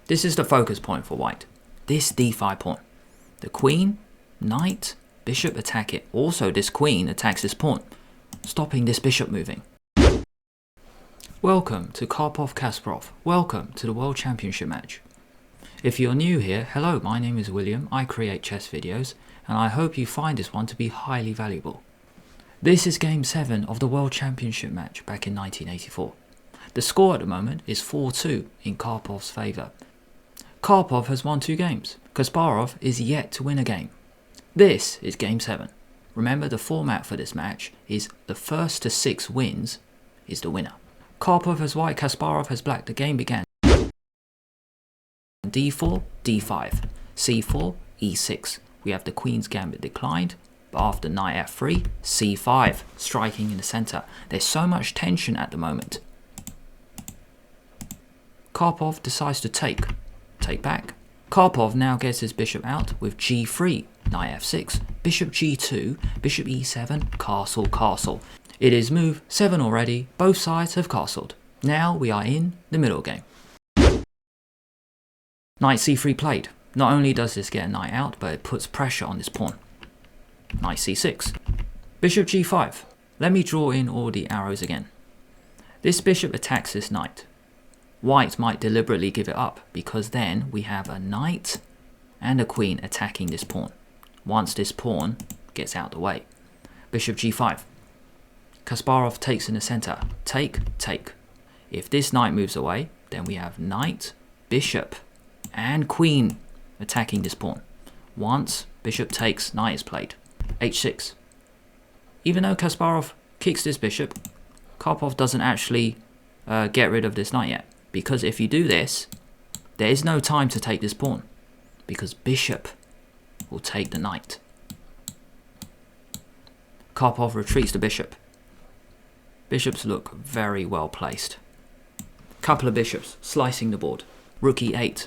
This is the focus point for white. This d5 pawn. The queen, knight, bishop attack it. Also this queen attacks this pawn, stopping this bishop moving. Welcome to Karpov-Kasparov. Welcome to the World Championship match. If you're new here, hello, my name is William. I create chess videos and I hope you find this one to be highly valuable. This is game 7 of the World Championship match back in 1984. The score at the moment is 4-2 in Karpov's favour. Karpov has won 2 games. Kasparov is yet to win a game. This is game 7. Remember, the format for this match is the first to 6 wins is the winner. Karpov has white, Kasparov has black. The game began. d4, d5, c4, e6. We have the queen's gambit declined, but after knight f3, c5, striking in the center. There's so much tension at the moment. Karpov decides to take back. Karpov now gets his bishop out with g3, knight f6, bishop g2, bishop e7, castle, castle. It is move 7 already, both sides have castled. Now we are in the middle game. Knight c3 played. Not only does this get a knight out, but it puts pressure on this pawn. Knight c6. Bishop g5. Let me draw in all the arrows again. This bishop attacks this knight. White might deliberately give it up, because then we have a knight and a queen attacking this pawn. Once this pawn gets out of the way. Bishop g5. Kasparov takes in the center. Take. If this knight moves away, then we have knight, bishop, and queen attacking this pawn. Once bishop takes, knight is played. h6. Even though Kasparov kicks this bishop, Karpov doesn't actually get rid of this knight yet. Because if you do this, there is no time to take this pawn. Because bishop will take the knight. Karpov retreats the bishop. Bishops look very well placed. Couple of bishops slicing the board. Rook e8.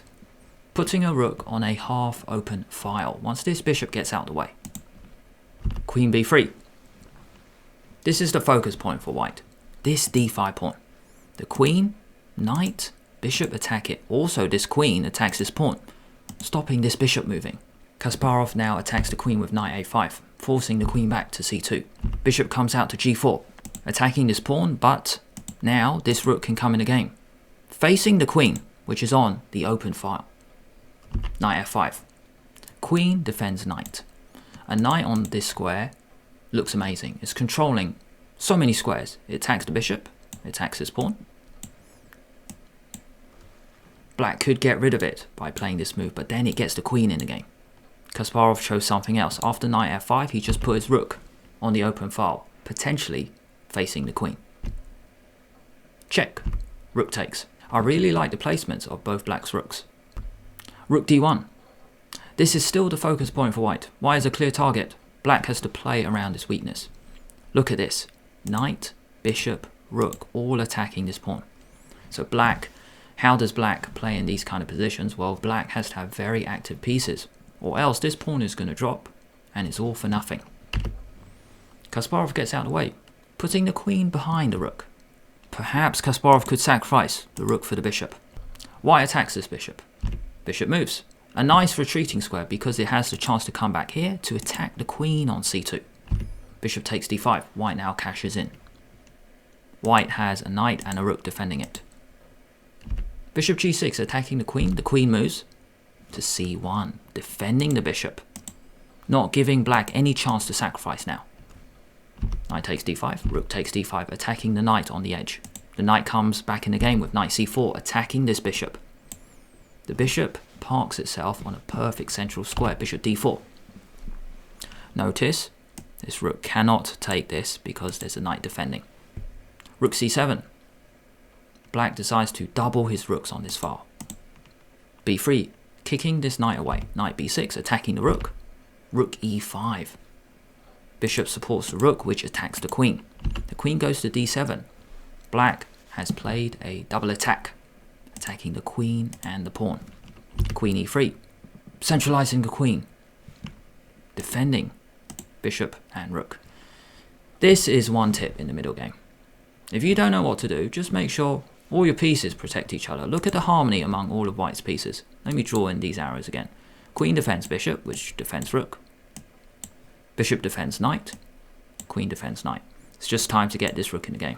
Putting a rook on a half open file. Once this bishop gets out of the way. Queen b3. This is the focus point for white. This d5 pawn. The queen, knight, bishop attack it. Also this queen attacks this pawn, stopping this bishop moving. Kasparov now attacks the queen with knight a5, forcing the queen back to c2. Bishop comes out to g4, attacking this pawn, but now this rook can come in the game. Facing the queen, which is on the open file. Knight f5. Queen defends knight. A knight on this square looks amazing. It's controlling so many squares. It attacks the bishop, it attacks this pawn. Black could get rid of it by playing this move, but then it gets the queen in the game. Kasparov chose something else. After knight f5, he just put his rook on the open file, potentially facing the queen. Check. Rook takes. I really like the placements of both black's rooks. Rook d1. This is still the focus point for white. White is a clear target. Black has to play around this weakness. Look at this. Knight, bishop, rook, all attacking this pawn. So black, how does black play in these kind of positions? Well, black has to have very active pieces, or else this pawn is going to drop, and it's all for nothing. Kasparov gets out of the way, putting the queen behind the rook. Perhaps Kasparov could sacrifice the rook for the bishop. White attacks this bishop. Bishop moves. A nice retreating square because it has the chance to come back here to attack the queen on c2. Bishop takes d5. White now cashes in. White has a knight and a rook defending it. Bishop g6 attacking the queen. The queen moves to c1, defending the bishop. Not giving black any chance to sacrifice now. Knight takes d5, rook takes d5, attacking the knight on the edge. The knight comes back in the game with knight c4, attacking this bishop. The bishop parks itself on a perfect central square, bishop d4. Notice, this rook cannot take this because there's a knight defending. Rook c7. Black decides to double his rooks on this file. b3, kicking this knight away. Knight b6, attacking the rook. Rook e5. Bishop supports the rook, which attacks the queen. The queen goes to d7. Black has played a double attack, attacking the queen and the pawn. Queen e3, centralizing the queen, defending bishop and rook. This is one tip in the middle game. If you don't know what to do, just make sure All your pieces protect each other. Look at the harmony among all of white's pieces. Let me draw in these arrows again. Queen defends bishop, which defends rook. Bishop defends knight. Queen defends knight. It's just time to get this rook in the game.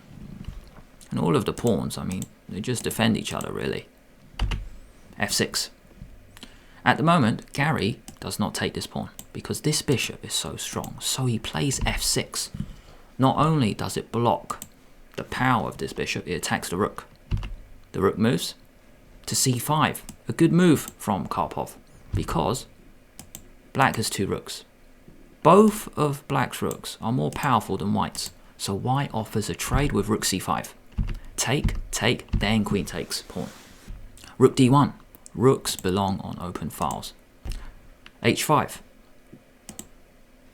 And all of the pawns, I mean, they just defend each other, really. f6. At the moment, Garry does not take this pawn because this bishop is so strong. So he plays f6. Not only does it block the power of this bishop, it attacks the rook. The rook moves to c5. A good move from Karpov because black has two rooks. Both of black's rooks are more powerful than white's. So white offers a trade with rook c5. Take, take, then queen takes pawn. Rook d1. Rooks belong on open files. h5.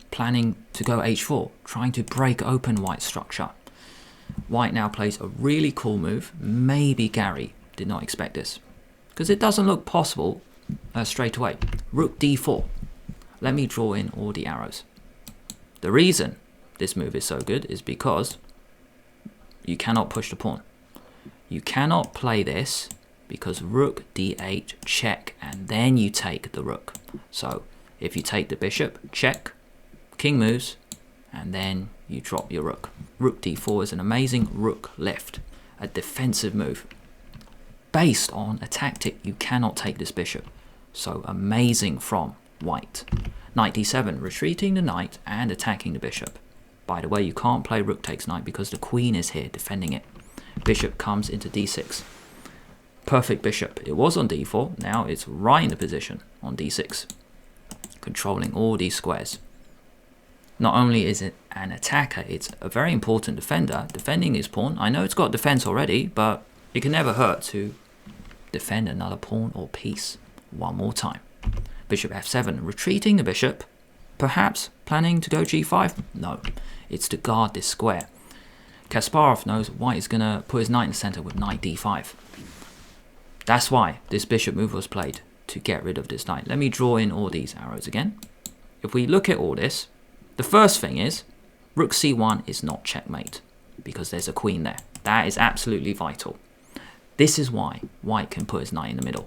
Planning to go h4, trying to break open white's structure. White now plays a really cool move. Maybe Garry did not expect this, because it doesn't look possible straight away. Rook d4. Let me draw in all the arrows. The reason this move is so good is because you cannot push the pawn. You cannot play this because rook d8, check, and then you take the rook. So if you take the bishop, check, king moves, and then you drop your rook. Rook d4 is an amazing rook lift, a defensive move. Based on a tactic, you cannot take this bishop. So amazing from white. Knight d7, retreating the knight and attacking the bishop. By the way, you can't play rook takes knight because the queen is here defending it. Bishop comes into d6. Perfect bishop. It was on d4, now it's right in the position on d6. Controlling all these squares. Not only is it an attacker, it's a very important defender, defending his pawn. I know it's got defense already, but it can never hurt to defend another pawn or piece one more time. Bishop f7, retreating the bishop. Perhaps planning to go g5? No, it's to guard this square. Kasparov knows white is going to put his knight in the center with knight d5. That's why this bishop move was played, to get rid of this knight. Let me draw in all these arrows again. If we look at all this, the first thing is rook c1 is not checkmate because there's a queen there. That is absolutely vital. This is why white can put his knight in the middle.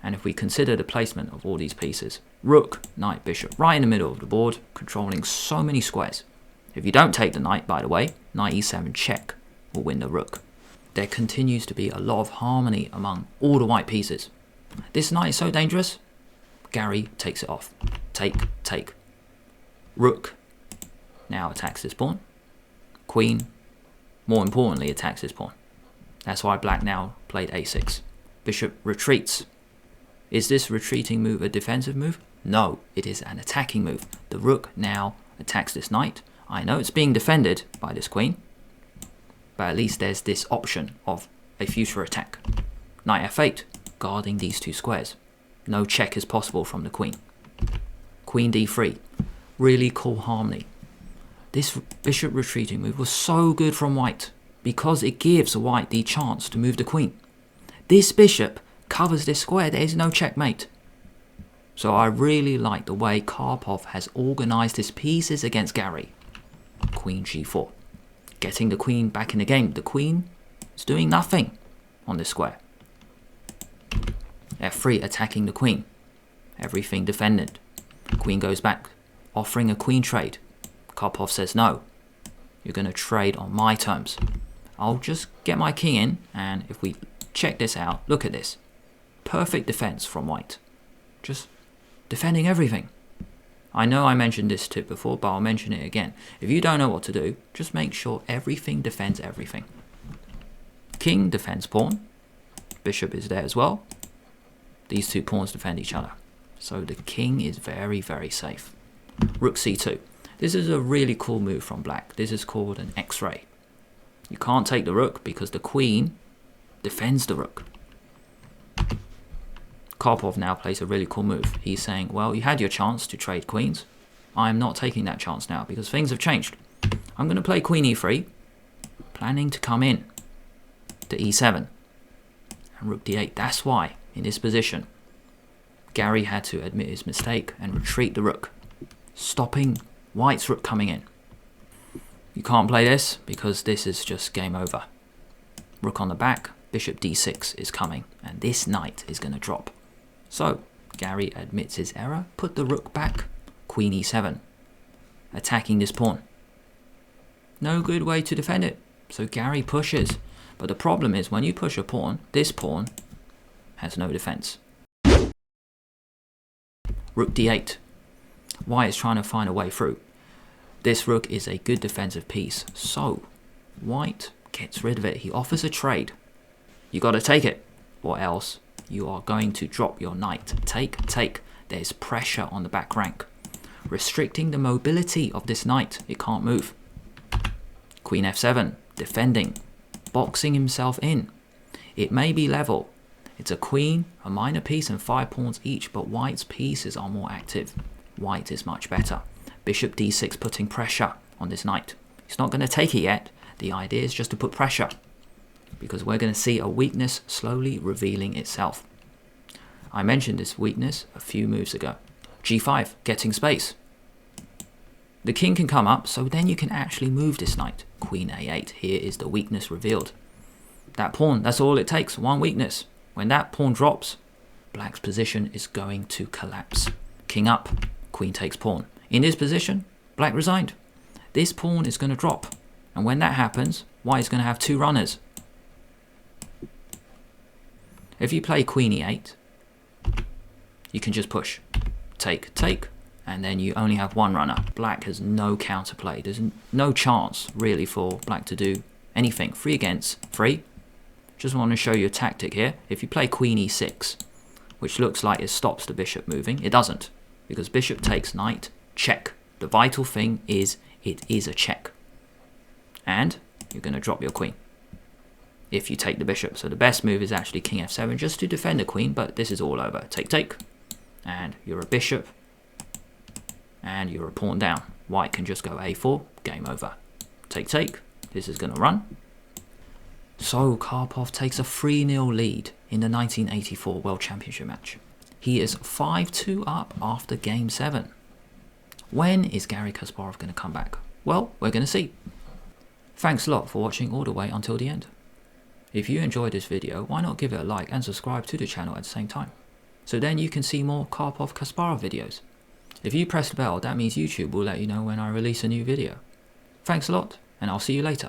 And if we consider the placement of all these pieces, rook, knight, bishop, right in the middle of the board, controlling so many squares. If you don't take the knight, by the way, knight e7 check will win the rook. There continues to be a lot of harmony among all the white pieces. This knight is so dangerous. Garry takes it off. Take, take. Rook now attacks this pawn. Queen, more importantly, attacks this pawn. That's why black now played a6. Bishop retreats. Is this retreating move a defensive move? No, it is an attacking move. The rook now attacks this knight. I know it's being defended by this queen, but at least there's this option of a future attack. Knight f8, guarding these two squares. No check is possible from the queen. Queen d3, really cool harmony. This bishop retreating move was so good from white because it gives white the chance to move the queen. This bishop covers this square, there is no checkmate. So I really like the way Karpov has organized his pieces against Garry. Queen g4, getting the queen back in the game. The queen is doing nothing on this square. f3, attacking the queen. Everything defended. Queen goes back, offering a queen trade. Karpov says no, you're going to trade on my terms. I'll just get my king in, and if we check this out, look at this. Perfect defense from white. Just defending everything. I know I mentioned this tip before, but I'll mention it again. If you don't know what to do, just make sure everything defends everything. King defends pawn. Bishop is there as well. These two pawns defend each other. So the king is very, very safe. Rook c2. This is a really cool move from black. This is called an X-ray. You can't take the rook because the queen defends the rook. Karpov now plays a really cool move. He's saying, well, you had your chance to trade queens. I'm not taking that chance now because things have changed. I'm going to play queen e3, planning to come in to e7 and rook d8. That's why, in this position, Garry had to admit his mistake and retreat the rook, stopping white's rook coming in. You can't play this because this is just game over. Rook on the back, bishop d6 is coming, and this knight is going to drop. So, Garry admits his error, put the rook back, queen e7, attacking this pawn. No good way to defend it, so Garry pushes. But the problem is, when you push a pawn, this pawn has no defense. Rook d8. White is trying to find a way through. This rook is a good defensive piece, so White gets rid of it. He offers a trade. You got to take it, or else you are going to drop your knight. Take. There's pressure on the back rank, restricting the mobility of this knight. It can't move. Queen f7, defending, boxing himself in. It may be level. It's a queen, a minor piece, and 5 pawns each, but White's pieces are more active. White is much better. Bishop d6, putting pressure on this knight. He's not going to take it yet. The idea is just to put pressure, because we're going to see a weakness slowly revealing itself. I mentioned this weakness a few moves ago. g5, getting space. The king can come up, so then you can actually move this knight. Queen a8, here is the weakness revealed. That pawn, that's all it takes, one weakness. When that pawn drops, black's position is going to collapse. King up, queen takes pawn. In this position, black resigned. This pawn is going to drop. And when that happens, white is going to have 2 runners. If you play queen e8, you can just push. Take, and then you only have 1 runner. Black has no counterplay. There's no chance, really, for black to do anything. 3 against 3. Just want to show you a tactic here. If you play queen e6, which looks like it stops the bishop moving, it doesn't. Because bishop takes knight, check. The vital thing is, it is a check. And you're going to drop your queen if you take the bishop. So the best move is actually king f7, just to defend the queen, but this is all over. Take, and you're a bishop, and you're a pawn down. White can just go a4, game over. Take, this is going to run. So Karpov takes a 3-0 lead in the 1984 World Championship match. He is 5-2 up after game 7. When is Garry Kasparov going to come back? Well, we're going to see. Thanks a lot for watching all the way until the end. If you enjoyed this video, why not give it a like and subscribe to the channel at the same time, so then you can see more Karpov-Kasparov videos. If you press the bell, that means YouTube will let you know when I release a new video. Thanks a lot, and I'll see you later.